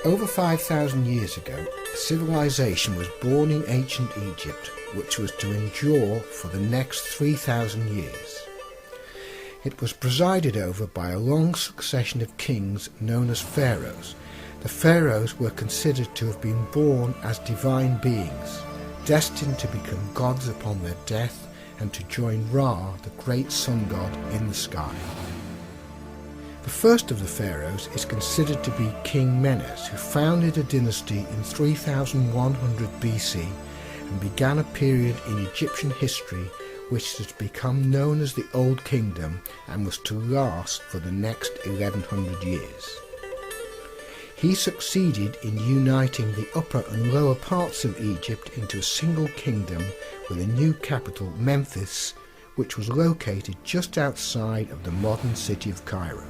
Over 5,000 years ago, a civilization was born in ancient Egypt which was to endure for the next 3,000 years. It was presided over by a long succession of kings known as pharaohs. The pharaohs were considered to have been born as divine beings, destined to become gods upon their death and to join Ra, the great sun god, in the sky. The first of the pharaohs is considered to be King Menes, who founded a dynasty in 3100 BC and began a period in Egyptian history which has become known as the Old Kingdom and was to last for the next 1100 years. He succeeded in uniting the upper and lower parts of Egypt into a single kingdom with a new capital, Memphis, which was located just outside of the modern city of Cairo.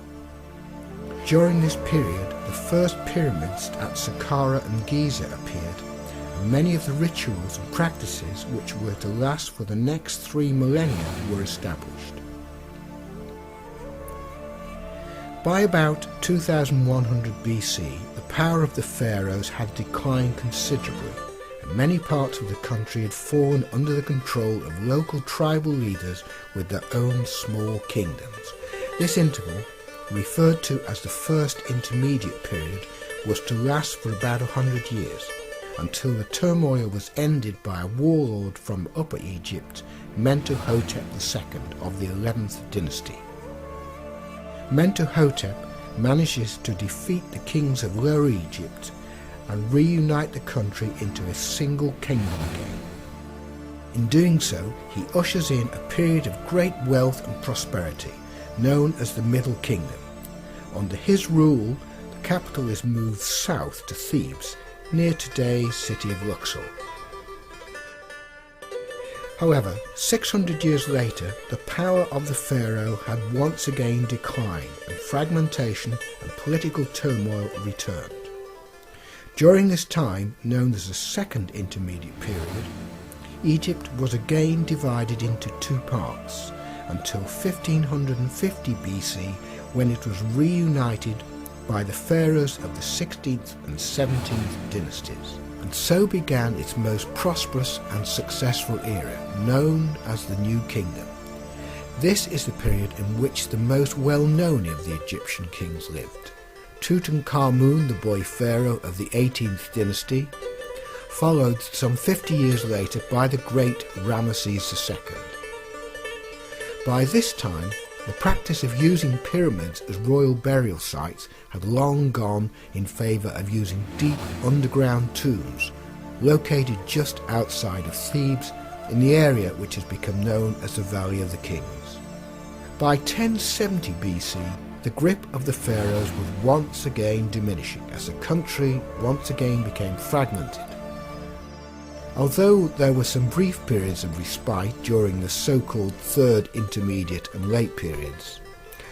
During this period, the first pyramids at Saqqara and Giza appeared, and many of the rituals and practices which were to last for the next 3 millennia were established. By about 2100 BC, the power of the pharaohs had declined considerably, and many parts of the country had fallen under the control of local tribal leaders with their own small kingdoms. This interval, referred to as the First Intermediate Period, was to last for about 100 years, until the turmoil was ended by a warlord from Upper Egypt, Mentuhotep II of the 11th dynasty. Mentuhotep manages to defeat the kings of Lower Egypt and reunite the country into a single kingdom again. In doing so, he ushers in a period of great wealth and prosperity, known as the Middle Kingdom. Under his rule, the capital is moved south to Thebes, near today's city of Luxor. However, 600 years later, the power of the pharaoh had once again declined, and fragmentation and political turmoil returned. During this time, known as the Second Intermediate Period, Egypt was again divided into 2 parts, until 1550 BC, when it was reunited by the pharaohs of the 16th and 17th dynasties. And so began its most prosperous and successful era, known as the New Kingdom. This is the period in which the most well-known of the Egyptian kings lived. Tutankhamun, the boy pharaoh of the 18th dynasty, followed some 50 years later by the great Ramesses II. By this time, the practice of using pyramids as royal burial sites had long gone in favour of using deep underground tombs, located just outside of Thebes, in the area which has become known as the Valley of the Kings. By 1070 BC, the grip of the pharaohs was once again diminishing as the country once again became fragmented. Although there were some brief periods of respite during the so-called Third Intermediate and Late periods,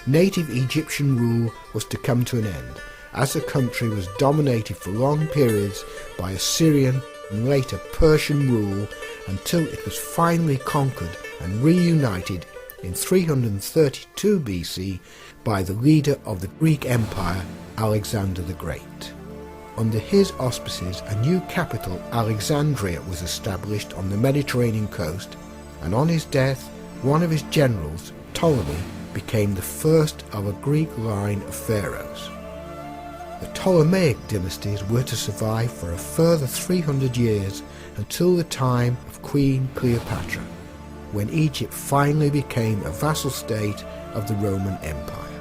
native Egyptian rule was to come to an end, as the country was dominated for long periods by Assyrian and later Persian rule until it was finally conquered and reunited in 332 BC by the leader of the Greek Empire, Alexander the Great. Under his auspices, a new capital, Alexandria, was established on the Mediterranean coast, and on his death, one of his generals, Ptolemy, became the first of a Greek line of pharaohs. The Ptolemaic dynasties were to survive for a further 300 years until the time of Queen Cleopatra, when Egypt finally became a vassal state of the Roman Empire.